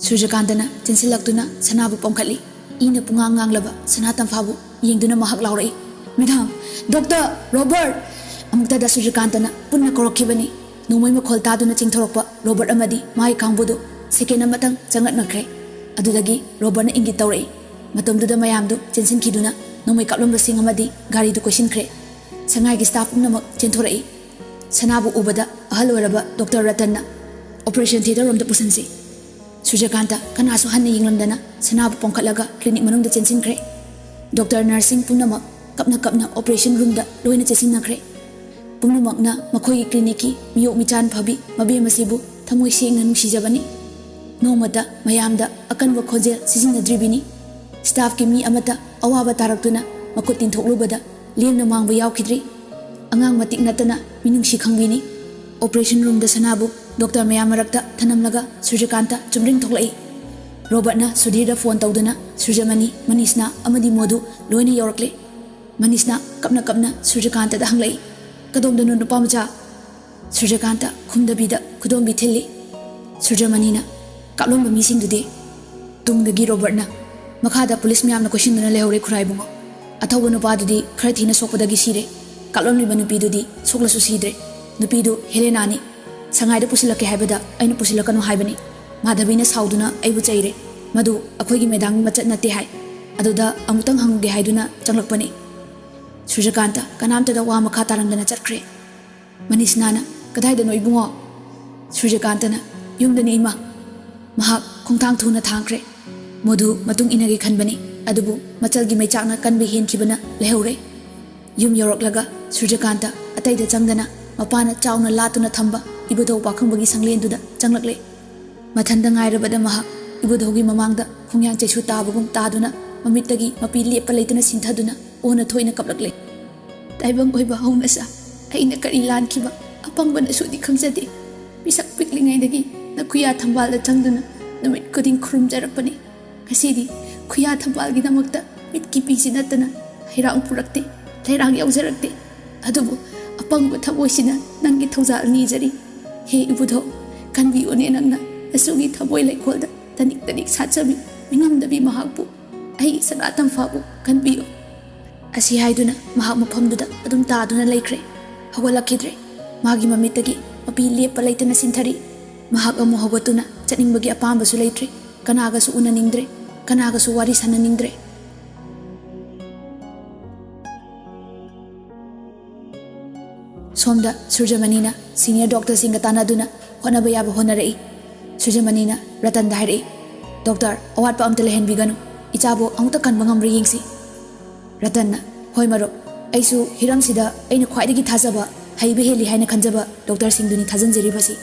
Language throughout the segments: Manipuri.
Surjakantana chensilakuna sanabu pomkhali ina pungang nganglaba sanatam fabu yengduna mahak laurai madam doctor Robert amukta da Surjakantana punna korokkibani nomoi makhol taduna chingthorokpa Robert amadi mai kangbudu second amatang changat nakre adudagi Robert na ingit tawrai matomduda mayamdu chensinkiduna nomoi kaplomba sing amadi gari du question kre sangai gi staff namak chenthorai sanabu ubada ahal waraba Dr. Ratanna operation theater rom da pusansi Surjakanta kanasu hanna yinglamdana sanabu pongkhatlaga clinic manungda chensinkre Dr. Nursing punamak kapna operation room da loina chesinakre punamakna makhoi clinic ki miyok michan phabi mabe masibu thamoi sengna nungsijabani nomada mayamda akanwa khojel sisinadribini staff ki mi amata awaba taraktuna makutin thoklubada lemna mangba yaukidri angang matik natana minungsi khangbini operation room da sanabu Dr. Mayamarakta Thanamlaga Surjakanta Chumring Thoklai Robert na Sudhir phone tawduna Surjamani Manisna amadi modu loina yorakle Manisna kapna Surjakanta da hanglai kadom danu nupa macha Surjakanta khumdabida khudom bi thilli Surjamani na kaplomba mising dude tungdagi Robert na makhada police myamna question dana lehore khurai bungo athawa nupa dudi khara thina sokpadagi sire kaplomli banupi dudi soklasu sidre nupi du Helena ni sangai da pusilake haibada aina pusilakanu haibani madhabina sauduna aibu chaire madu akhoigi medang machat nate hai aduda amutang hangge haiduna changlakpani Surjakanta kanamta da wa makha taramdana chatkre Manisnana kadai da noibungo Surjakanta na yumdani ima mahak khongthang thuna thangkre modu matung inagi khanbani adubu machalgi maichakna kanbi henkibana lehore yum yoroklaga Surjakanta atai da changdana mapana chauna latuna thamba Ibudho pakhang bagi sanglen duda changlakle mathanda ngairabada maha ibudhogi mamangda khungyang chechu tabagum taduna mamittagi mapi lepa leitana sinthaduna ona thoina kaplakle taibang oiba haunasa aina kari lan khiba apangbana sudi khangjade misak piklingai dagi na khuya thambal da changduna namit koding khrum jarakpani kasidi khuya thambal gi namakta mit ki pisi natana hairang purakte hairang yaujarakte adubu apangba thaboisina nangi thawjal ni jari He ibudho kanbi one nangna asugi thaboi laikholda tanik satsabi mingamdabi mahakpu ai sanatam fabu kanbi asi haiduna mahak maphamduda adum taaduna laikre hawalakidre magi mamitagi mapi lepa laitana sinthari mahak amu hawatuna chaningbagi apamba su laitre kanaga su unaningdre kanaga su wari sananingdre Somda Surjamanina senior doctor singa tanaduna honaba yaba honarei Surjamanina Ratan dairei doctor awat pa amta lehen biganu ichabo amuta kanba ngamri yingsi Ratanna hoi maro aisu hiram sida aina khwaidagi thajaba haibe heli haina khanjaba doctor singduni thajanjeri basi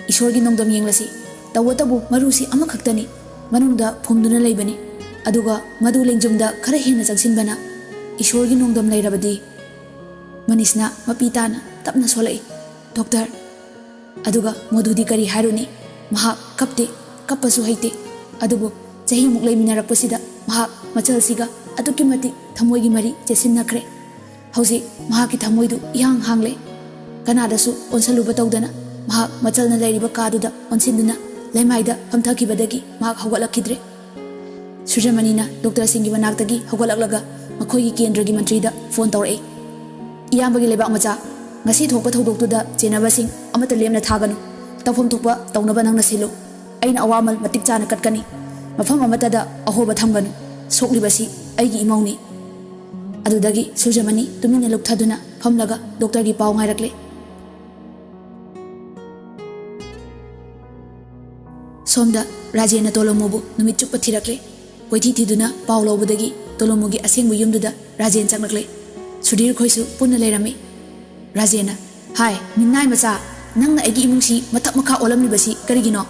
ishorgi nongdam yenglasi tawatabu marusi amakhaktani manungda phumduna leibani aduga madu lengjumda khara hena jangsinbana ishorgi nongdam leirabadi Manisna mapitana tapna solai doctor aduga modudi kari haruni maha kapte kapasu haite adubu chahi muk leiminarakpasida maha machalsiga aduki mati thamoigi mari chesinakre hausi maha ki thamoidu yang hangle kanadasu onsaluba tawdana maha machalna leiriba kaduda onsinduna laimaida pamthakibadagi maha hawalakidre Surjamanina doctor singi manaktagi hawalaklaga makhoigi kendragi mantrida phone tawrai Iyambagi lebak macha ngasi thokpa thodoktuda chenabasing amata lemna thaganu tawphom thokpa tawnaba nangna silo aina awamal matik chana katkani mafam amata da ahoba thamganu soklibasi aigi imawni adudagi Surjamani tumina lukthaduna phamlaga doctor gi paw ngairakle somda Rajena Tolomobu numit chuppa thirakle koithi thiduna paw lobudagi Tolomogi asengbu yumduda Rajen changlakle Sudhir khoisu punna leirami Rajena hai minnai macha nangna egi imungsi mathak makha olamni basi karigino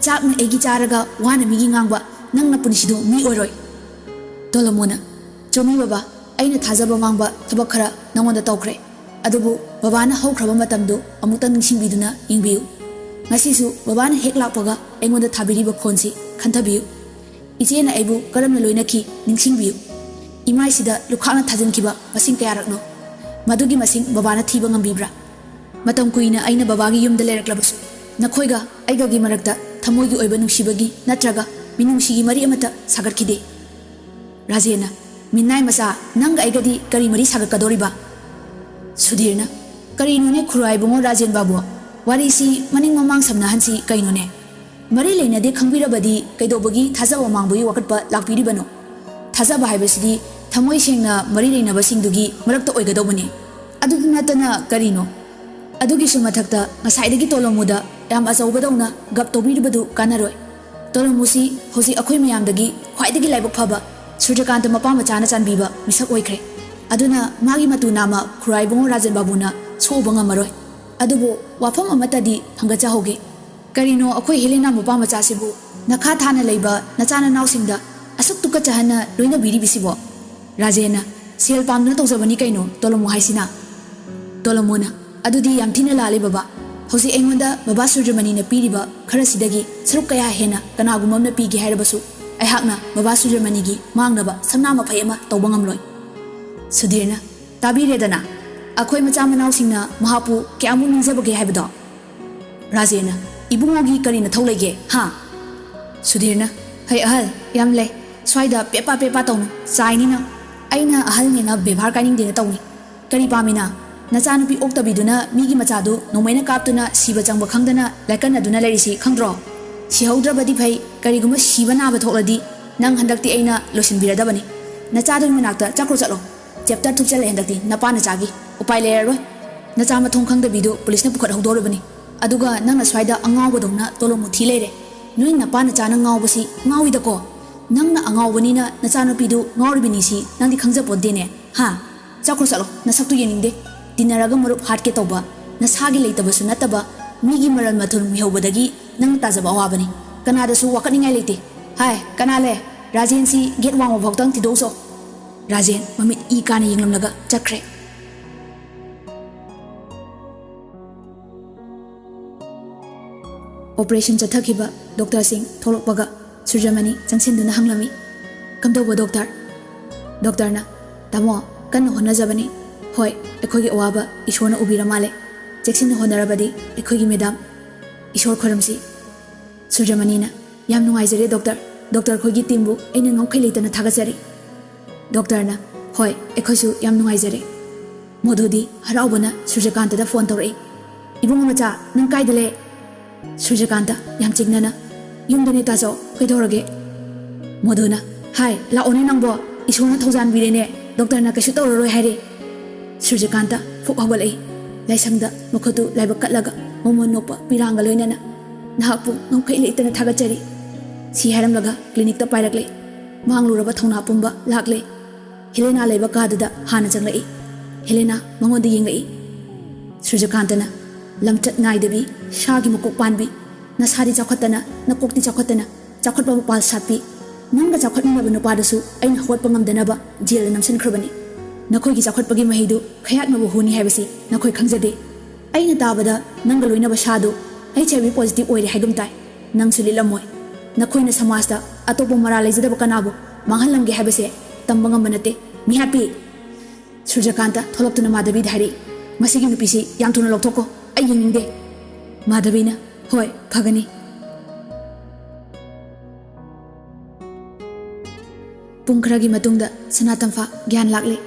chakna egi charaga wana migi ngangba nangna punisidu mi oroi Tolomona chomi baba aina thajaba ngangba thabak khara nangonda tawkhre adubu babana haukraba matamdu amuta ningsingbiduna yingbiu ngasisu babana hek lakpaga aingonda thabiriba khonsi khanthabiu ichena aibu karamna loinaki ningsingbiu Imai sida lukhana thajan kiba masing kayarakno madugi masing babana thiba ngambibra matam kuina aina babagi yumda leraklabasu nakhoiga aiga gi marakta ꯊꯃꯣꯏꯒꯤ ꯑꯣꯏꯕ ꯅꯨꯡꯁꯤꯕꯒꯤ ꯅꯠꯇ꯭ꯔꯒ ꯃꯤꯅꯨꯡꯁꯤꯒꯤ ꯃꯔꯤ ꯑꯃꯠꯇ ꯁꯥꯒꯠꯈꯤꯗꯦ꯫ ꯔꯥꯖꯦꯟꯅ ꯃꯤꯅꯥꯏ ꯃꯆꯥ ꯅꯪꯒ ꯑꯩꯒꯗꯤ ꯀꯔꯤ ꯃꯔꯤ ꯁꯥꯒꯠꯀꯗꯧꯔꯤꯕ? ꯁꯨꯙꯤꯔꯅ ꯀꯔꯤꯅꯣꯅꯦ ꯈꯨꯔꯥꯏꯕꯨꯡꯉꯣ ꯔꯥꯖꯦꯟ ꯕꯥꯕꯨ, ꯋꯥꯔꯤꯁꯤ ꯃꯅꯤꯡ ꯃꯃꯥꯡ ꯁꯝꯅꯍꯟꯁꯤ ꯀꯩꯅꯣꯅꯦ? ꯃꯔꯤ ꯂꯩꯅꯗꯦ ꯈꯪꯕꯤꯔꯕꯗꯤ ꯀꯩꯗꯧꯕꯒꯤ ꯊꯥꯖꯕ ꯃꯥꯡꯕꯒꯤ ꯋꯥꯀꯠꯄ ꯂꯥꯛꯄꯤꯔꯤꯕꯅꯣ? ꯊꯥꯖꯕ ꯍꯥꯏꯕꯁꯤꯗꯤ ꯊꯃꯣꯏ ꯁꯦꯡꯅ ꯃꯔꯤ ꯂꯩꯅꯕꯁꯤꯡꯗꯨꯒꯤ ꯃꯔꯛꯇ ꯑꯣꯏꯒꯗꯧꯕꯅꯤ, ꯑꯗꯨꯗꯤ ꯅꯠꯇꯅ ꯀꯔꯤꯅꯣ? ꯑꯗꯨꯒꯤꯁꯨ ꯃꯊꯛꯇ ꯉꯁꯥꯏꯗꯒꯤ ꯇꯣꯂꯣꯃꯨꯗ ꯌꯥꯝ ꯑꯆꯧꯕꯗꯧꯅ ꯒꯞ ꯇꯧꯕꯤꯔꯤꯕꯗꯨ ꯀꯥꯟꯅꯔꯣꯏ꯫ ꯇꯣꯂꯣꯃꯨꯁꯤ ꯍꯧꯖꯤꯛ ꯑꯩꯈꯣꯏ ꯃꯌꯥꯝꯗꯒꯤ ꯈ꯭ꯋꯥꯏꯗꯒꯤ ꯂꯥꯏꯕꯛ ꯐꯕ ꯁꯨꯔꯖꯀꯥꯟꯇ ꯃꯄꯥ ꯃꯆꯥꯅ ꯆꯥꯟꯕꯤꯕ ꯃꯤꯁꯛ ꯑꯣꯏꯈ꯭ꯔꯦ꯫ ꯑꯗꯨꯅ ꯃꯥꯒꯤ ꯃꯇꯨ ꯅꯥꯝꯃ ꯈꯨꯔꯥꯏꯕꯨꯡꯉꯣ ꯔꯥꯖꯦꯟ ꯕꯥꯕꯨꯅ ꯁꯣꯛꯎꯕ ꯉꯝꯃꯔꯣꯏ꯫ ꯑꯗꯨꯕꯨ ꯋꯥꯐꯝ ꯑꯃꯠꯇꯗꯤ ꯍꯪꯒꯠꯆꯍꯧꯒꯦ, ꯀꯔꯤꯅꯣ ꯑꯩꯈꯣꯏ ꯍꯦꯂꯦꯅꯥ ꯃꯄꯥ ꯃꯆꯥꯁꯤꯕꯨ ꯅꯈꯥ ꯊꯥꯅ ꯂꯩꯕ ꯅꯆꯥꯅꯅꯥꯎꯁꯤꯡꯗ ꯑꯁꯨꯛ ꯇꯨꯀꯠꯆꯍꯟꯅ ꯂꯣꯏꯅꯕꯤꯔꯤꯕꯁꯤꯕꯣ? ꯔꯥꯖꯦꯟꯅ ꯁꯦꯜ ꯄꯥꯝꯗꯨꯅ ꯇꯧꯖꯕꯅꯤ ꯀꯩꯅꯣ ꯇꯣꯂꯣꯃꯨ ꯍꯥꯏꯁꯤꯅ꯫ ꯇꯣꯂꯣꯃꯨꯅ ꯑꯗꯨꯗꯤ ꯌꯥꯝ ꯊꯤꯅ ꯂꯥꯜꯂꯦ ꯕꯕꯥ꯫ ꯍꯧꯖꯤꯛ ꯑꯩꯉꯣꯟꯗ ꯕꯕꯥ ꯁꯨꯔꯖꯃꯅꯤꯅ ꯄꯤꯔꯤꯕ ꯈꯔꯁꯤꯗꯒꯤ ꯁꯔꯨꯛ ꯀꯌꯥ ꯍꯦꯟꯅ ꯀꯅꯥꯒꯨꯝꯕ ꯑꯃꯅ ꯄꯤꯒꯦ ꯍꯥꯏꯔꯕꯁꯨ ꯑꯩꯍꯥꯛꯅ ꯕꯕꯥ ꯁꯨꯔꯖꯃꯅꯤꯒꯤ ꯃꯥꯡꯅꯕ ꯁꯝꯅꯥ ꯃꯐꯩ ꯑꯃ ꯇꯧꯕ ꯉꯝꯂꯣꯏ꯫ ꯁꯨꯙꯤꯔꯅ ꯇꯥꯕꯤꯔꯦꯗꯅ ꯑꯩꯈꯣꯏ ꯃꯆꯥ ꯃꯅꯥꯎꯁꯤꯡꯅ ꯃꯍꯥꯛꯄꯨ ꯀꯌꯥꯃꯨꯛ ꯅꯤꯡꯖꯕꯒꯦ ꯍꯥꯏꯕꯗꯣ꯫ ꯔꯥꯖꯦꯟꯅ ꯏꯕꯨꯡꯉꯣꯒꯤ ꯀꯔꯤ ꯅꯊꯧ ꯂꯩꯒꯦ ꯍꯥ? ꯁꯨꯙꯤꯔꯅ ꯍꯩ ꯑꯍꯜ ꯌꯥꯝ ꯂꯩ, ꯁ꯭ꯋꯥꯏꯗ ꯄꯦꯄꯥ ꯄꯦꯄꯥ ꯇꯧꯅꯨ, ꯆꯥꯏꯅꯤꯅ ꯑꯩꯅ ꯑꯍꯜꯅꯦꯅ ꯕꯦꯚꯥꯔ ꯀꯥꯏꯅꯤꯡꯗꯦꯅ ꯇꯧꯅꯤ꯫ ꯀꯔꯤ ꯄꯥꯝꯃꯤꯅ? ꯅꯆꯥꯅꯨꯄꯤ ꯑꯣꯛꯇꯕꯤꯗꯨꯅ ꯃꯤꯒꯤ ꯃꯆꯥꯗꯨ ꯅꯣꯡꯃꯩꯅ ꯀꯥꯞꯇꯨꯅ ꯁꯤꯕ ꯆꯪꯕ ꯈꯪꯗꯅ ꯂꯥꯏꯀꯠꯅꯗꯨꯅ ꯂꯩꯔꯤꯁꯤ ꯈꯪꯗ꯭ꯔꯣ? ꯁꯤꯍꯧꯗ꯭ꯔꯕꯗꯤ ꯐꯩ, ꯀꯔꯤꯒꯨꯝꯕ ꯁꯤꯕ ꯅꯥꯕ ꯊꯣꯛꯂꯗꯤ ꯅꯪ ꯍꯟꯗꯛꯇꯤ ꯑꯩꯅ ꯂꯣꯏꯁꯤꯟꯕꯤꯔꯗꯕꯅꯤ꯫ ꯅꯆꯥꯗꯨꯒꯤ ꯃꯅꯥꯛꯇ ꯆꯠꯈ꯭ꯔꯣ ꯆꯠꯂꯣ, ꯆꯦꯞꯇꯔ ꯊꯨꯞꯆꯜꯂꯦ ꯍꯟꯗꯛꯇꯤ ꯅꯄꯥ ꯅꯆꯥꯒꯤ, ꯎꯄꯥꯏ ꯂꯩꯔꯔꯣꯏ꯫ ꯅꯆꯥ ꯃꯊꯣꯡ ꯈꯪꯗꯕꯤꯗꯨ ꯄꯨꯂꯤꯁꯅ ꯄꯨꯈꯠꯍꯧꯗꯧꯔꯤꯕꯅꯤ, ꯑꯗꯨꯒ ꯅꯪꯅ ꯁ꯭ꯋꯥꯏꯗ ꯑꯉꯥꯎꯕꯗꯧꯅ ꯇꯣꯂꯣꯃꯨ ꯊꯤ ꯂꯩꯔꯦ꯫ ꯅꯣꯏ ꯅꯄꯥ ꯅꯆꯥꯅ ꯉꯥꯎꯕꯁꯤ ꯉꯥꯎꯏꯗꯀꯣ, ꯅꯪꯅ ꯑꯉꯥꯎꯕꯅꯤꯅ ꯅꯆꯥꯅꯨꯄꯤꯗꯨ ꯉꯥꯎꯔꯤꯕꯅꯤꯁꯤ ꯅꯪꯗꯤ ꯈꯪꯖꯄꯣꯟꯇꯦꯅꯦ ꯍꯥ? ꯆꯠꯈ꯭ꯔꯣ ꯆꯠꯂꯣ, ꯅꯁꯛꯇꯨ ꯌꯦꯡꯅꯤꯡꯗꯦ꯫ ꯇꯤꯟꯅꯔꯒ ꯃꯔꯨꯞ ꯍꯥꯠꯀꯦ ꯇꯧꯕ, ꯅꯁꯥꯒꯤ ꯂꯩꯇꯕꯁꯨ ꯅꯠꯇꯕ ꯃꯤꯒꯤ ꯃꯔꯜ ꯃꯊꯨꯝ ꯃꯤꯍꯧꯕꯗꯒꯤ ꯅꯪꯅ ꯇꯥꯖꯕ ꯑꯋꯥꯕꯅꯤ, ꯀꯅꯥꯗꯁꯨ ꯋꯥꯀꯠꯅꯤꯡꯉꯥꯏ ꯂꯩꯇꯦ꯫ ꯍꯥꯏ ꯀꯅꯥ ꯂꯩ? ꯔꯥꯖꯦꯟꯁꯤ ꯒꯦꯠ ꯋꯥꯡꯃ ꯐꯥꯎꯇꯪ ꯊꯤꯗꯣꯛꯎꯆꯣ꯫ ꯔꯥꯖꯦꯟ ꯃꯃꯤꯠ ꯏ ꯀꯥꯅ ꯌꯦꯡꯂꯝꯂꯒ ꯆꯠꯈ꯭ꯔꯦ꯫ ꯑꯣꯄꯔꯦꯁꯟ ꯆꯠꯊꯈꯤꯕ ꯗꯣꯛꯇꯔꯁꯤꯡ ꯊꯣꯛꯂꯛꯄꯒ ꯁꯨꯔꯖꯃꯅꯤ ꯆꯪꯁꯤꯟꯗꯨꯅ ꯍꯪꯂꯝꯃꯤ, ꯀꯝꯗꯧꯕ ꯗꯣꯛꯇꯔ? ꯗꯣꯛꯇꯔꯅ ꯇꯥꯃꯣ ꯀꯟꯅ ꯍꯣꯠꯅꯖꯕꯅꯤ, ꯍꯣꯏ ꯑꯩꯈꯣꯏꯒꯤ ꯑꯋꯥꯕ ꯏꯁꯣꯔꯅ ꯎꯕꯤꯔ ꯃꯥꯜꯂꯦ, ꯆꯦꯛꯁꯤꯟꯅ ꯍꯣꯠꯅꯔꯕꯗꯤ ꯑꯩꯈꯣꯏꯒꯤ ꯃꯦꯗꯥꯝ ꯏꯁꯣꯔ ꯈꯣꯏꯔꯝꯁꯤ꯫ ꯁꯨꯔꯖꯃꯅꯤꯅ ꯌꯥꯝ ꯅꯨꯡꯉꯥꯏꯖꯔꯦ ꯗꯣꯛꯇꯔ, ꯗꯣꯛꯇꯔ ꯈꯣꯏꯒꯤ ꯇꯤꯝꯕꯨ ꯑꯩꯅ ꯉꯝꯈꯩ ꯂꯩꯇꯅ ꯊꯥꯒꯠꯆꯔꯤ꯫ ꯗꯣꯛꯇꯔꯅ ꯍꯣꯏ ꯑꯩꯈꯣꯏꯁꯨ ꯌꯥꯝ ꯅꯨꯡꯉꯥꯏꯖꯔꯦ꯫ ꯃꯗꯨꯗꯤ ꯍꯔꯥꯎꯕꯅ ꯁꯨꯔꯖꯀꯥꯟꯇꯗ ꯐꯣꯟ ꯇꯧꯔꯛꯏ, ꯏꯕꯨꯡꯉꯣ ꯃꯆꯥ ꯅꯪ ꯀꯥꯏꯗ ꯂꯩ? ꯁꯨꯔꯖꯀꯥꯟꯇ ꯌꯥꯝ ꯆꯤꯡꯅꯅ ꯌꯨꯝꯗꯅꯦ ꯇꯥꯆꯧ, ꯀꯩꯗꯧꯔꯒꯦ? ꯃꯗꯨꯅ ꯍꯥꯏ ꯂꯥꯛꯑꯣꯅꯦ ꯅꯪꯕꯣ, ꯏꯁꯣꯔꯅ ꯊꯧꯖꯥꯟꯕꯤꯔꯦꯅꯦ, ꯗꯣꯛꯇꯔꯅ ꯀꯩꯁꯨ ꯇꯧꯔꯔꯣꯏ ꯍꯥꯏꯔꯦ꯫ ꯁꯨꯔꯖꯀꯥꯟꯇ ꯐꯨꯛ ꯍꯧꯒꯠꯂꯛꯏ, ꯂꯥꯏꯁꯪꯗ ꯃꯈꯨꯠꯇꯨ ꯂꯥꯏꯕꯛ ꯀꯠꯂꯒ ꯃꯃꯣꯟ ꯅꯣꯛꯄ ꯄꯤꯔꯥꯡꯒ ꯂꯣꯏꯅꯅ ꯅꯍꯥꯛꯄꯨ ꯉꯝꯈꯩ ꯂꯩꯇꯅ ꯊꯥꯒꯠꯆꯔꯤ ꯁꯤ ꯍꯥꯏꯔꯝꯂꯒ ꯀ꯭ꯂꯤꯅꯤꯛꯇ ꯄꯥꯏꯔꯛꯂꯦ꯫ ꯃꯥꯡꯂꯨꯔꯕ ꯊꯧꯅꯥ ꯄꯨꯝꯕ ꯂꯥꯛꯂꯦ꯫ ꯍꯦꯂꯦꯅꯥ ꯂꯩꯕ ꯀꯥꯗꯨꯗ ꯍꯥꯟꯅ ꯆꯪꯂꯛꯏ꯫ ꯍꯦꯂꯦꯅꯥ ꯃꯉꯣꯟꯗ ꯌꯦꯡꯂꯛꯏ꯫ ꯁꯨꯔꯖꯀꯥꯟꯇꯅ ꯂꯝꯆꯠ ꯅꯥꯏꯗꯕꯤ ꯁꯥꯒꯤ ꯃꯀꯣꯛ ꯄꯥꯟꯕꯤ, ꯅꯁꯥꯗꯤ ꯆꯥꯎꯈꯠꯇꯅ ꯅꯀꯣꯛꯇꯤ ꯆꯥꯎꯈꯠꯇꯅ ꯆꯥꯎꯈꯠꯄ ꯃꯄꯥꯜ ꯁꯥꯠꯄꯤ, ꯅꯪꯒ ꯆꯥꯎꯈꯠꯃꯤꯟꯅꯕ ꯅꯨꯄꯥꯗꯨꯁꯨ ꯑꯩꯅ ꯍꯧꯒꯠꯄ ꯉꯝꯗꯅꯕ ꯖꯦꯜꯗ ꯅꯝꯁꯤꯟꯈ꯭ꯔꯕꯅꯤ꯫ ꯅꯈꯣꯏꯒꯤ ꯆꯥꯎꯈꯠꯄꯒꯤ ꯃꯍꯩꯗꯨ ꯈꯌꯥꯛꯅꯕ ꯍꯨꯅꯤ ꯍꯥꯏꯕꯁꯤ ꯅꯈꯣꯏ ꯈꯪꯖꯗꯦ꯫ ꯑꯩꯅ ꯇꯥꯕꯗ ꯅꯪꯒ ꯂꯣꯏꯅꯕ ꯁꯥꯗꯨ HIV ꯄꯣꯖꯤꯇꯤꯚ ꯑꯣꯏꯔꯦ ꯍꯥꯏꯒꯨꯝ ꯇꯥꯏ, ꯅꯪꯁꯨ ꯂꯤꯠꯂꯝꯃꯣꯏ꯫ ꯅꯈꯣꯏꯅ ꯁꯃꯥꯖꯇ ꯑꯇꯣꯞꯄ ꯃꯔꯥ ꯂꯩꯖꯗꯕ ꯀꯅꯥꯕꯨ ꯃꯥꯡꯍꯜꯂꯝꯒꯦ ꯍꯥꯏꯕꯁꯦ ꯇꯝꯕ ꯉꯝꯕ ꯅꯠꯇꯦ ꯃꯤꯍꯥꯠꯄꯤ꯫ ꯁꯨꯔꯖꯀꯥꯟꯇ ꯊꯣꯛꯂꯛꯇꯨꯅ ꯃꯥꯙꯕꯤꯗ ꯍꯥꯏꯔꯛꯏ, ꯃꯁꯤꯒꯤ ꯅꯨꯄꯤꯁꯤ ꯌꯥꯝ ꯊꯨꯅ ꯂꯧꯊꯣꯛꯀꯣ, ꯑꯩ ꯌꯦꯡꯅꯤꯡꯗꯦ꯫ ꯃꯥꯙꯕꯤꯅ ꯍꯣꯏ ꯐꯒꯅꯤ꯫ ꯄꯨꯡ ꯈꯔꯒꯤ ꯃꯇꯨꯡꯗ ꯁꯅꯥꯇꯝꯐꯥ ꯒ꯭ꯌꯥꯟ ꯂꯥꯛꯂꯦ꯫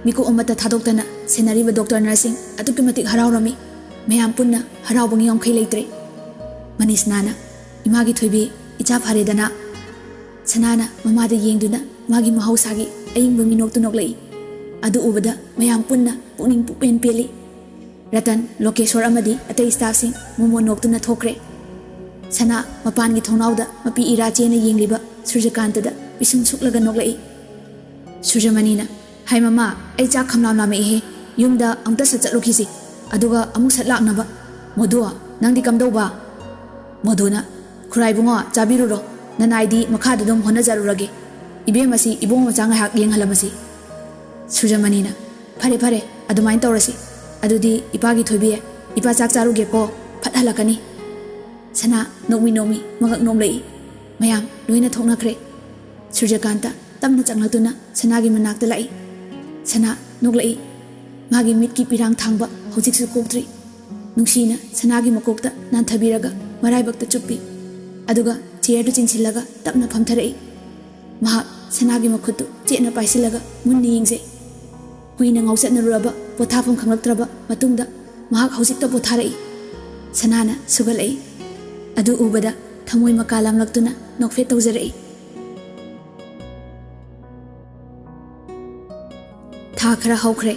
ꯃꯤꯀꯨꯞ ꯑꯃꯠꯇ ꯊꯥꯗꯣꯛꯇꯅ ꯁꯦꯟꯅꯔꯤꯕ ꯗꯣꯛꯇꯔ ꯅꯔꯁꯁꯤꯡ ꯑꯗꯨꯛꯀꯤ ꯃꯇꯤꯛ ꯍꯔꯥꯎꯔꯝꯃꯤ, ꯃꯌꯥꯝ ꯄꯨꯟꯅ ꯍꯔꯥꯎꯕꯒꯤ ꯉꯝꯈꯩ ꯂꯩꯇ꯭ꯔꯦ꯫ ꯃꯅꯤꯁꯅꯥꯅ ꯏꯃꯥꯒꯤ ꯊꯣꯏꯕꯤ ꯏꯆꯥ ꯐꯔꯦꯗꯅ꯫ ꯁꯅꯥꯅ ꯃꯃꯥꯗ ꯌꯦꯡꯗꯨꯅ ꯃꯥꯒꯤ ꯃꯍꯧꯁꯥꯒꯤ ꯑꯏꯪꯕ ꯃꯤꯅꯣꯛꯇꯨ ꯅꯣꯛꯂꯛꯏ꯫ ꯑꯗꯨ ꯎꯕꯗ ꯃꯌꯥꯝ ꯄꯨꯟꯅ ꯄꯨꯛꯅꯤꯡ ꯄꯨꯛꯄꯦꯟ ꯄꯦꯜꯂꯤ꯫ ꯔꯇꯟ, ꯂꯣꯀꯦꯁꯣꯔ ꯑꯃꯗꯤ ꯑꯇꯩ ꯁ꯭ꯇꯥꯐꯁꯤꯡ ꯃꯣꯃꯣꯟ ꯅꯣꯛꯇꯨꯅ ꯊꯣꯛꯈ꯭ꯔꯦ꯫ ꯁꯅꯥ ꯃꯄꯥꯟꯒꯤ ꯊꯣꯡꯅꯥꯎꯗ ꯃꯄꯤ ꯏꯔꯥ ꯆꯦꯅ ꯌꯦꯡꯂꯤꯕ ꯁꯨꯔꯖꯀꯥꯟꯇꯗ ꯄꯤꯁꯨꯝ ꯁꯨꯛꯂꯒ ꯅꯣꯛꯂꯛꯏ꯫ ꯁꯨꯔꯖꯃꯅꯤꯅ ꯍꯥꯏ ꯃꯃꯥ, ꯑꯩ ꯆꯥꯛ ꯈꯝꯂꯥꯝ ꯂꯥꯝꯃꯛꯏꯍꯦ, ꯌꯨꯝꯗ ꯑꯃꯨꯛꯇ ꯁꯠ ꯆꯠꯂꯨꯈꯤꯁꯤ, ꯑꯗꯨꯒ ꯑꯃꯨꯛ ꯁꯠ ꯂꯥꯛꯅꯕ꯫ ꯃꯗꯨ ꯅꯪꯗꯤ ꯀꯝꯗꯧꯕ? ꯃꯗꯨꯅ ꯈꯨꯔꯥꯏꯕꯨꯡꯉꯣ ꯆꯥꯕꯤꯔꯨꯔꯣ, ꯅꯅꯥꯏꯗꯤ ꯃꯈꯥꯗ ꯑꯗꯨꯝ ꯍꯣꯠꯅꯖꯔꯨꯔꯒꯦ, ꯏꯕꯦꯝ ꯑꯁꯤ ꯏꯕꯨꯡ ꯃꯆꯥ ꯉꯥꯏꯍꯥꯛ ꯌꯦꯡꯍꯜꯂꯝꯃꯁꯤ꯫ ꯁꯨꯔꯖꯃꯅꯤꯅ ꯐꯔꯦ ꯐꯔꯦ ꯑꯗꯨꯃꯥꯏꯅ ꯇꯧꯔꯁꯤ, ꯑꯗꯨꯗꯤ ꯏꯄꯥꯒꯤ ꯊꯣꯏꯕꯤ ꯏꯄꯥ ꯆꯥꯛ ꯆꯥꯔꯨꯒꯦꯀꯣ, ꯐꯠ ꯍꯜꯂꯛꯀꯅꯤ꯫ ꯁꯅꯥ ꯅꯣꯛꯃꯤ ꯅꯣꯛꯃꯤ ꯃꯉꯛ ꯅꯣꯝꯂꯛꯏ꯫ ꯃꯌꯥꯝ ꯂꯣꯏꯅ ꯊꯣꯛꯅꯈ꯭ꯔꯦ꯫ ꯁꯨꯔꯖꯀꯥꯟꯇ ꯇꯞꯅ ꯆꯪꯂꯛꯇꯨꯅ ꯁꯅꯥꯒꯤ ꯃꯅꯥꯛꯇ ꯂꯥꯛꯏ꯫ ꯁꯅꯥ ꯅꯣꯛꯂꯛꯏ꯫ ꯃꯥꯒꯤ ꯃꯤꯠꯀꯤ ꯄꯤꯔꯥꯡ ꯊꯥꯡꯕ ꯍꯧꯖꯤꯛꯁꯨ ꯀꯣꯛꯇ꯭ꯔꯤ꯫ ꯅꯨꯡꯁꯤꯅ ꯁꯅꯥꯒꯤ ꯃꯀꯣꯛꯇ ꯅꯥꯟꯊꯕꯤꯔꯒ ꯃꯔꯥꯏꯕꯛꯇ ꯆꯨꯞꯄꯤ꯫ ꯑꯗꯨꯒ ꯆꯤꯌꯔꯗꯨ ꯆꯤꯡꯁꯤꯜꯂꯒ ꯇꯞꯅ ꯐꯝꯊꯔꯛꯏ ꯃꯍꯥꯛ ꯁꯅꯥꯒꯤ ꯃꯈꯨꯠꯇꯨ ꯆꯦꯠꯅ ꯄꯥꯏꯁꯤꯜꯂꯒ ꯃꯨꯟꯅ ꯌꯦꯡꯖꯩ ꯀꯨꯏꯅ ꯉꯥꯎꯆꯠꯅꯔꯨꯔꯕ ꯄꯣꯊꯥꯐꯝ ꯈꯪꯂꯛꯇ꯭ꯔꯕ ꯃꯇꯨꯡꯗ ꯃꯍꯥꯛ ꯍꯧꯖꯤꯛꯇ ꯄꯣꯊꯥꯔꯛꯏ ꯁꯅꯥꯅ ꯁꯨꯒꯠꯂꯛꯏ ꯑꯗꯨ ꯎꯕꯗ ꯊꯃꯣꯏ ꯃꯀꯥ ꯂꯥꯝꯂꯛꯇꯨꯅ ꯅꯣꯛꯐꯦꯠ ꯇꯧꯖꯔꯛꯏ ꯊꯥ ꯈꯔ ꯍꯧꯈ꯭ꯔꯦ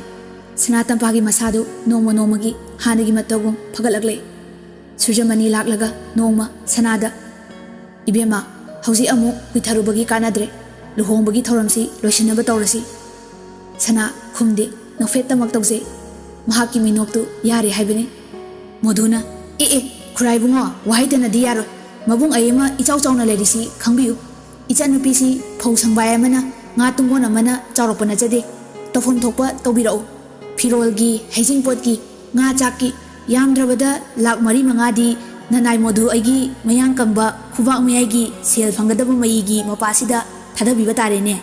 ꯁꯅꯥꯇꯝꯐꯥꯒꯤ ꯃꯁꯥꯗꯨ ꯅꯣꯡꯃ ꯅꯣꯡꯃꯒꯤ ꯍꯥꯟꯅꯒꯤ ꯃꯇꯧꯒꯨꯝ ꯐꯒꯠꯂꯛꯂꯦ ꯁꯨꯔꯖꯃꯅꯤ ꯂꯥꯛꯂꯒ ꯅꯣꯡꯃ ꯁꯅꯥꯗ ꯏꯕꯦꯝꯃ ꯍꯧꯖꯤꯛ ꯑꯃꯨꯛ ꯀꯨꯏꯊꯔꯨꯕꯒꯤ ꯀꯥꯟꯅꯗ꯭ꯔꯦ ꯂꯨꯍꯣꯡꯕꯒꯤ ꯊꯧꯔꯝꯁꯤ ꯂꯣꯏꯁꯤꯟꯅꯕ ꯇꯧꯔꯁꯤ ꯁꯅꯥ ꯈꯨꯝꯗꯦ ꯅꯣꯛꯐꯦꯠꯇꯃꯛ ꯇꯧꯖꯩ ꯃꯍꯥꯛꯀꯤ ꯃꯤꯅꯣꯛꯇꯨ ꯌꯥꯔꯦ ꯍꯥꯏꯕꯅꯤ ꯃꯣꯙꯨꯅ ꯈꯨꯔꯥꯏꯕꯨꯡꯉꯣ ꯋꯥꯍꯩꯇꯅꯗꯤ ꯌꯥꯔꯣꯏ ꯃꯕꯨꯡ ꯑꯩ ꯑꯃ ꯏꯆꯥꯎ ꯆꯥꯎꯅ ꯂꯩꯔꯤꯁꯤ ꯈꯪꯕꯤꯌꯨ ꯏꯆꯟꯅꯨꯄꯤꯁꯤ ꯐꯧ ꯁꯪꯕꯥꯏ ꯑꯃꯅ ꯉꯥ ꯇꯨꯡꯒꯣꯟ ꯑꯃꯅ ꯆꯥꯎꯔꯛꯄ ꯅꯠꯆꯗꯦ ꯇꯧꯐꯝ ꯊꯣꯛꯄ ꯇꯧꯕꯤꯔꯛꯎ ꯐꯤꯔꯣꯜꯒꯤ ꯍꯩꯖꯤꯡꯄꯣꯠꯀꯤ ꯉꯥ ꯆꯥꯛꯀꯤ ꯌꯥꯝꯗ꯭ꯔꯕꯗ ꯂꯥꯛ 4-5ꯗꯤ ꯅꯅꯥꯏ ꯃꯣꯙꯨ ꯑꯩꯒꯤ ꯃꯌꯥꯡ ꯀꯪꯕ ꯈꯨꯕꯥꯛ ꯃꯌꯥꯏꯒꯤ ꯁꯦꯜ ꯐꯪꯒꯗꯕ ꯃꯌꯤꯒꯤ ꯃꯄꯥꯁꯤꯗ ꯊꯥꯗꯕꯤꯕ ꯇꯥꯔꯦꯅꯦ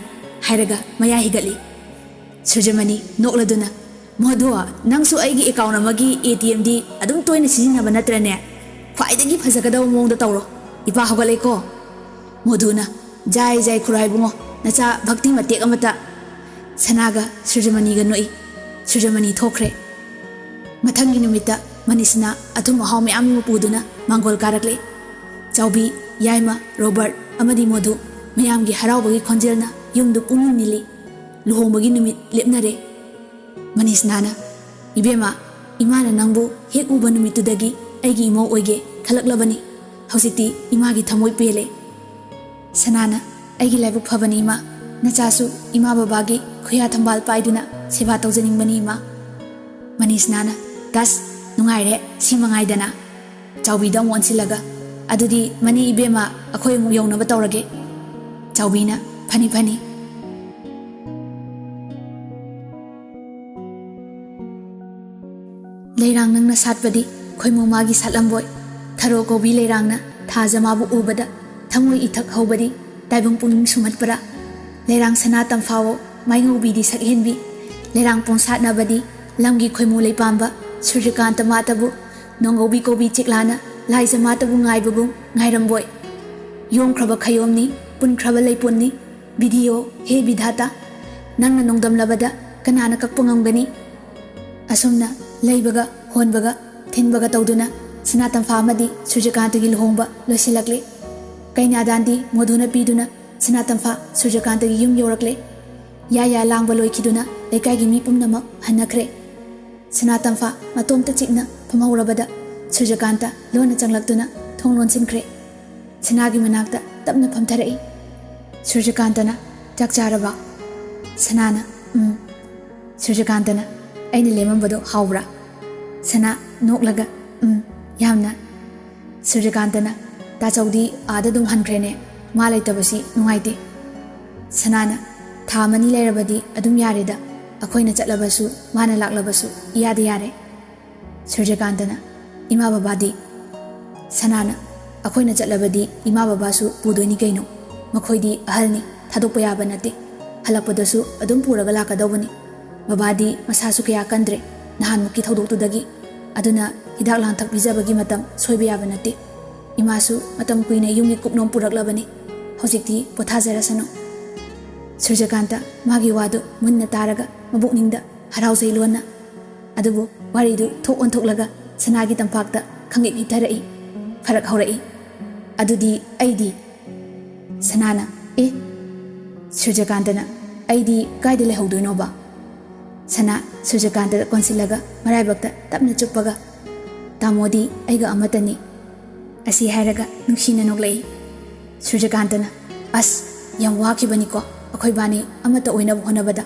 ꯍꯥꯏꯔꯒ ꯃꯌꯥ ꯍꯤꯒꯠꯂꯤ ꯁꯨꯔꯖꯃꯅꯤ ꯅꯣꯛꯂꯗꯨꯅ ꯃꯣꯙꯨ ꯅꯪꯁꯨ ꯑꯩꯒꯤ ꯑꯦꯀꯥꯎꯟ ꯑꯃꯒꯤ ATMꯗꯤ ꯑꯗꯨꯝ ꯇꯣꯏꯅ ꯁꯤꯖꯤꯟꯅꯕ ꯅꯠꯇ꯭ꯔꯅꯦ ꯈ꯭ꯋꯥꯏꯗꯒꯤ ꯐꯖꯒꯗꯕ ꯃꯑꯣꯡꯗ ꯇꯧꯔꯣ ꯏꯄꯥ ꯍꯧꯒꯠꯂꯦꯀꯣ ꯃꯣꯙꯨꯅ ꯖꯥꯏ ꯖꯥꯏ ꯈꯨꯔꯥꯏꯕꯨꯡꯉꯣ ꯅꯆꯥ ꯚꯛꯇꯤ ꯃꯇꯦꯛ ꯑꯃꯇ ꯁꯅꯥꯒ ꯁꯨꯔꯖꯃꯅꯤꯒ ꯅꯣꯛꯏ ꯁꯨꯔꯖꯃꯅꯤ ꯊꯣꯛꯈ꯭ꯔꯦ ꯃꯊꯪꯒꯤ ꯅꯨꯃꯤꯠꯇ ꯃꯅꯤꯁꯅ ꯑꯊꯨꯝ ꯑꯍꯥꯎ ꯃꯌꯥꯝ ꯑꯃ ꯄꯨꯗꯨꯅ ꯃꯥꯡꯒꯣꯜ ꯀꯥꯔꯛꯂꯦ ꯆꯥꯎꯕꯤ ꯌꯥꯏꯃ ꯔꯣꯕꯔꯠ ꯑꯃꯗꯤ ꯃꯣꯙꯨ ꯃꯌꯥꯝꯒꯤ ꯍꯔꯥꯎꯕꯒꯤ ꯈꯣꯟꯖꯦꯜꯅ ꯌꯨꯝꯗꯨ ꯄꯨꯡꯅꯤꯡ ꯅꯤꯜꯂꯤ ꯂꯨꯍꯣꯡꯕꯒꯤ ꯅꯨꯃꯤꯠ ꯂꯦꯞꯅꯔꯦ ꯃꯅꯤꯁꯅꯥꯅ ꯏꯕꯦꯝꯃ ꯏꯃꯥꯅ ꯅꯪꯕꯨ ꯍꯦꯛ ꯎꯕ ꯅꯨꯃꯤꯠꯇꯨꯗꯒꯤ ꯑꯩꯒꯤ ꯏꯃꯧ ꯑꯣꯏꯒꯦ ꯈꯜꯂꯛꯂꯕꯅꯤ ꯍꯧꯖꯤꯛꯇꯤ ꯏꯃꯥꯒꯤ ꯊꯃꯣꯏ ꯄꯦꯜꯂꯦ ꯁꯅꯥꯅ ꯑꯩꯒꯤ ꯂꯥꯏꯕꯛ ꯐꯕꯅꯤ ꯏꯃꯥ ꯅꯆꯥꯁꯨ ꯏꯃꯥ ꯕꯕꯥꯒꯤ ꯈꯨꯌꯥ ꯊꯝꯕꯥꯜ ꯄꯥꯏꯗꯨꯅ ꯁꯦꯕꯥ ꯇꯧꯖꯅꯤꯡꯕꯅꯤ ꯏꯃꯥ ꯃꯅꯤꯁꯅꯥꯅ ꯗꯁ ꯅꯨꯡꯉꯥꯏꯔꯦ ꯁꯤ ꯃꯉꯥꯏꯗꯅ ꯆꯥꯎꯕꯤꯗ ꯑꯃꯨꯛ ꯑꯣꯟꯁꯤꯜꯂꯒ ꯑꯗꯨꯗꯤ ꯃꯅꯤ ꯏꯕꯦꯝꯃ ꯑꯩꯈꯣꯏ ꯑꯃꯨꯛ ꯌꯧꯅꯕ ꯇꯧꯔꯒꯦ ꯆꯥꯎꯕꯤꯅ ꯐꯅꯤ ꯐꯅꯤ ꯂꯩꯔꯥꯡ ꯅꯪꯅ ꯁꯥꯠꯄꯗꯤ ꯈꯣꯏꯃꯨ ꯃꯥꯒꯤ ꯁꯥꯠꯂꯝꯕꯣꯏ ꯊꯔꯣ ꯀꯧꯕꯤ ꯂꯩꯔꯥꯡꯅ ꯊꯥꯖ ꯃꯥꯕꯨ ꯎꯕꯗ ꯊꯃꯣꯏ ꯏꯊꯛ ꯍꯧꯕꯗꯤ ꯇꯥꯏꯕꯪ ꯄꯨꯛꯅꯤꯡ ꯁꯨꯝꯍꯠꯄꯔꯥ ꯂꯩꯔꯥꯡ ꯁꯅꯥ ꯇꯝꯐꯥꯋꯣ ꯃꯥꯏꯉꯧꯕꯤꯗꯤ ꯁꯛꯍꯦꯟꯕꯤ ꯂꯩꯔꯥꯡ ꯄꯣꯡꯁꯥꯠꯅꯕꯗꯤ ꯂꯝꯒꯤ ꯈꯣꯏꯃꯨ ꯂꯩꯄꯥꯝꯕ ꯁꯨꯔꯖꯀꯥꯟꯇ ꯃꯥꯇꯕꯨ ꯅꯣꯡꯒꯧꯕꯤ ꯀꯧꯕꯤ ꯆꯤꯛꯂꯥꯅ ꯂꯥꯏꯖ ꯃꯥꯇꯕꯨ ꯉꯥꯏꯕꯒꯨꯝ ꯉꯥꯏꯔꯝꯕꯣꯏ ꯌꯣꯝꯈ꯭ꯔꯕ ꯈꯌꯣꯝꯅꯤ ꯄꯨꯟꯈ꯭ꯔꯕ ꯂꯩꯄꯨꯟꯅꯤ ꯕꯤꯙꯤꯌꯣ ꯍꯦ ꯕꯤꯙꯥꯇꯥ ꯅꯪꯅ ꯅꯣꯡꯗꯝꯂꯕꯗ ꯀꯅꯥꯅ ꯀꯛꯄ ꯉꯝꯒꯅꯤ ꯑꯁꯨꯝꯅ ꯂꯩꯕꯒ ꯍꯣꯟꯕꯒ ꯊꯤꯟꯕꯒ ꯇꯧꯗꯨꯅ ꯁꯅꯥꯇꯝꯐꯥ ꯑꯃꯗꯤ ꯁꯨꯔꯖꯀꯥꯟꯇꯒꯤ ꯂꯨꯍꯣꯡꯕ ꯂꯣꯏꯁꯤꯜꯂꯛꯂꯦ ꯀꯩꯅꯥꯗꯥꯟꯗꯤ ꯃꯣꯙꯨꯅ ꯄꯤꯗꯨꯅ ꯁꯅꯥꯇꯝꯐꯥ ꯁꯨꯔꯖꯀꯥꯟꯇꯒꯤ ꯌꯨꯝ ꯌꯧꯔꯛꯂꯦ ꯌꯥ ꯂꯥꯡꯕ ꯂꯣꯏꯈꯤꯗꯨꯅ ꯂꯩꯀꯥꯏꯒꯤ ꯃꯤ ꯄꯨꯝꯅꯃꯛ ꯍꯟꯅꯈ꯭ꯔꯦ ꯁꯅꯥꯇꯝꯐꯥ ꯃꯇꯣꯝꯇ ꯆꯤꯛꯅ ꯐꯝꯍꯧꯔꯕꯗ ꯁꯨꯔꯖꯀꯥꯟꯇ ꯂꯣꯟꯅ ꯆꯪꯂꯛꯇꯨꯅ ꯊꯣꯡ ꯂꯣꯟꯁꯤꯟꯈ꯭ꯔꯦ ꯁꯅꯥꯒꯤ ꯃꯅꯥꯛꯇ ꯇꯞꯅ ꯐꯝꯊꯔꯛꯏ ꯁꯨꯔꯖꯀꯥꯟꯇꯅ ꯆꯥꯛ ꯆꯥꯔꯕ ꯁꯅꯥꯅ ꯁꯨꯔꯖꯀꯥꯟꯇꯅ ꯑꯩꯅ ꯂꯦꯝꯃꯝꯕꯗꯣ ꯍꯥꯎꯕ꯭ꯔꯥ ꯁꯅꯥ ꯅꯣꯛꯂꯒ ꯌꯥꯝꯅ ꯁꯨꯔꯖꯀꯥꯟꯇꯅ ꯇꯥꯆꯧꯗꯤ ꯑꯥꯗ ꯑꯗꯨꯝ ꯍꯟꯈ꯭ꯔꯦꯅꯦ ꯃꯥ ꯂꯩꯇꯕꯁꯤ ꯅꯨꯡꯉꯥꯏꯇꯦ ꯁꯅꯥꯅ ꯊꯥ 2 ꯂꯩꯔꯕꯗꯤ ꯑꯗꯨꯝ ꯌꯥꯔꯦꯗ ꯑꯩꯈꯣꯏꯅ ꯆꯠꯂꯕꯁꯨ ꯃꯥꯅ ꯂꯥꯛꯂꯕꯁꯨ ꯏꯌꯥꯗ ꯌꯥꯔꯦ ꯁꯨꯔꯖꯀꯥꯟꯇꯅ ꯏꯃꯥ ꯕꯕꯥꯗꯤ ꯁꯅꯥꯅ ꯑꯩꯈꯣꯏꯅ ꯆꯠꯂꯕꯗꯤ ꯏꯃꯥ ꯕꯕꯥꯁꯨ ꯄꯨꯗꯣꯏꯅꯤ ꯀꯩꯅꯣ ꯃꯈꯣꯏꯗꯤ ꯑꯍꯜꯅꯤ ꯊꯥꯗꯣꯛꯄ ꯌꯥꯕ ꯅꯠꯇꯦ ꯍꯜꯂꯛꯄꯗꯁꯨ ꯑꯗꯨꯝ ꯄꯨꯔꯒ ꯂꯥꯛꯀꯗꯧꯕꯅꯤ ꯕꯕꯥꯗꯤ ꯃꯁꯥꯁꯨ ꯀꯌా ꯀꯟꯗ꯭ꯔꯦ ꯅꯍꯥꯟꯃꯨꯛꯀꯤ ꯊꯧꯗꯣꯛꯇꯨꯗꯒꯤ ꯑꯗꯨꯅ ꯍꯤꯗꯥꯛ ꯂꯥꯡꯊꯛ ꯄꯤꯖꯕꯒꯤ ꯃꯇꯝ ꯁꯣꯏꯕ ꯌꯥꯕ ꯅꯠꯇꯦ ꯏꯃꯥꯁꯨ ꯃꯇꯝ ꯀꯨꯏꯅ ꯌꯨꯝꯒꯤ ꯀꯨꯞꯅꯣꯝ ꯄꯨꯔꯛꯂꯕꯅꯤ ꯍꯧꯖꯤꯛꯇꯤ ꯄꯣꯊꯥꯖꯔꯁꯅꯨ ꯁꯨꯔꯖꯀꯥꯟꯇ ꯃꯥꯒꯤ ꯋꯥꯗꯨ ꯃꯨꯟꯅ ꯇꯥꯔꯒ ꯃꯕꯨꯛꯅꯤꯡꯗ ꯍꯔꯥꯎꯖꯩ ꯂꯣꯟꯅ ꯑꯗꯨꯕꯨ ꯋꯥꯔꯤꯗꯨ ꯊꯣꯛ ꯑꯣꯟꯊꯣꯛꯂꯒ ꯁꯅꯥꯒꯤ ꯇꯝꯄꯥꯛꯇ ꯈꯪꯒꯦꯛ ꯍꯤꯊꯔꯛꯏ ꯐꯔꯛ ꯍꯧꯔꯛꯏ ꯑꯗꯨꯗꯤ ꯑꯩꯗꯤ ꯁꯅꯥꯅ ꯁꯨꯔꯖꯀꯥꯟꯇꯅ ꯑꯩꯗꯤ ꯀꯥꯏꯗ ꯂꯩꯍꯧꯗꯣꯏꯅꯣꯕ ꯁꯅꯥ ꯁꯨꯔꯖꯀꯥꯟꯇꯗ ꯀꯣꯟꯁꯤꯜꯂꯒ ꯃꯔꯥꯏꯕꯛꯇ ꯇꯞꯅ ꯆꯨꯞꯄꯒ ꯇꯥꯃꯣꯗꯤ ꯑꯩꯒ ꯑꯃꯠꯇꯅꯤ ꯑꯁꯤ ꯍꯥꯏꯔꯒ ꯅꯨꯡꯁꯤꯅ ꯅꯣꯛꯂꯛꯏ ꯁꯨꯔꯖꯀꯥꯟꯇꯅ ꯑꯁ ꯌꯥꯝ ꯋꯥꯈꯤꯕꯅꯤꯀꯣ ꯑꯩꯈꯣꯏ ꯕꯥꯅꯤ ꯑꯃꯠꯇ ꯑꯣꯏꯅꯕ ꯍꯣꯠꯅꯕꯗ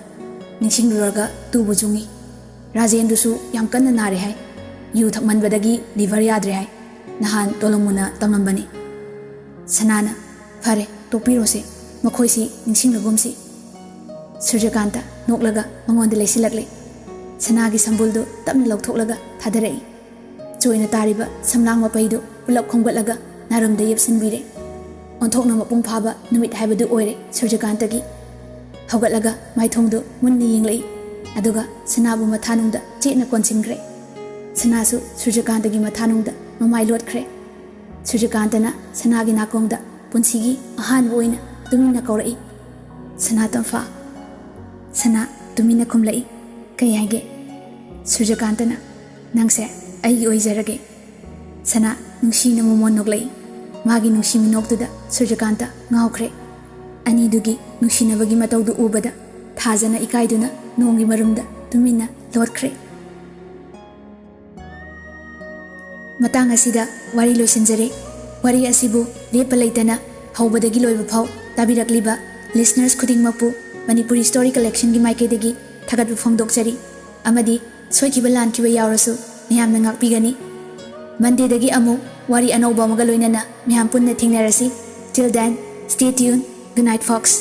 ꯅꯤꯡꯁꯤꯡꯂꯨꯔꯒ ꯇꯨꯕꯨ ꯆꯨꯡꯉꯤ ꯔꯥꯖꯦꯟꯗꯨꯁꯨ ꯌꯥꯝ ꯀꯟꯅ ꯅꯥꯔꯦ ꯍꯥꯏ ꯌꯨ ꯊꯛꯃꯟꯕꯗꯒꯤ ꯂꯤꯚꯔ ꯌꯥꯗ꯭ꯔꯦ ꯍꯥꯏ ꯅꯍꯥꯟ ꯇꯣꯂꯣꯃꯨꯅ ꯇꯝꯂꯝꯕꯅꯤ ꯁꯅꯥꯅ ꯐꯔꯦ ꯇꯣꯛꯄꯤꯔꯣꯁꯦ ꯃꯈꯣꯏꯁꯤ ꯅꯤꯡꯁꯤꯡꯂꯒꯨꯝꯁꯤ ꯁꯨꯔꯖꯀꯥꯟꯇ ꯅꯣꯛꯂꯒ ꯃꯉꯣꯟꯗ ꯂꯩꯁꯤꯜꯂꯛꯂꯦ ꯁꯅꯥꯒꯤ ꯁꯝꯕꯨꯜꯗꯨ ꯇꯞꯅ ꯂꯧꯊꯣꯛꯂꯒ ꯊꯥꯗꯔꯛꯏ ꯆꯣꯏꯅ ꯇꯥꯔꯤꯕ ꯁꯝꯂꯥꯡ ꯃꯄꯩꯗꯨ ꯄꯨꯂꯞ ꯈꯣꯝꯒꯠꯂꯒ ꯅꯥꯔꯨꯝꯗ ꯌꯦꯞꯁꯤꯟꯕꯤꯔꯦ ꯑꯣꯟꯊꯣꯛꯅ ꯃꯄꯨꯡ ꯐꯥꯕ ꯅꯨꯃꯤꯠ ꯍꯥꯏꯕꯗꯨ ꯑꯣꯏꯔꯦ ꯁꯨꯔꯖꯀꯥꯟꯇꯒꯤ ꯍꯧꯒꯠꯂꯒ ꯃꯥꯏꯊꯣꯡꯗꯨ ꯃꯨꯟꯅ ꯌꯦꯡꯂꯛꯏ ꯑꯗꯨꯒ ꯁꯅꯥꯕꯨ ꯃꯊꯥꯅꯨꯡꯗ ꯆꯦꯠꯅ ꯀꯣꯟꯁꯤꯟꯈ꯭ꯔꯦ ꯁꯅꯥꯁꯨ ꯁꯨꯔꯖꯀꯥꯟꯇꯒꯤ ꯃꯊꯥꯅꯨꯡꯗ ꯃꯃꯥꯏ ꯂꯣꯠꯈ꯭ꯔꯦ Surjakantana Sanagi Nakongda Punsigi Ahan Woina Tumina Korai Sanatamfa Sana Tumina Kumlai Kayage Surjakantana Nangse Ai Oizarage Sana Nushina Momonoglai Magi Nushimi Noktuda Surjakanta Ngaukre Ani Dugi Nushina Bagi Mataudu Ubada Thazana Ikaiduna Nongi Marumda Tumina Lord Kre Matang asida wari loisinjare wari asibu lepa leitana haubadagi loiba phau tabirakliba listeners khudingmakpu Manipuri Story Collection gi maikadagi thagatbu phongdokchari amadi soikiba lankiba yaurasu miyamna ngakpigani Monday dagi amu wari anauba amaga loinana miyam punna thingnarasi till then stay tuned good night folks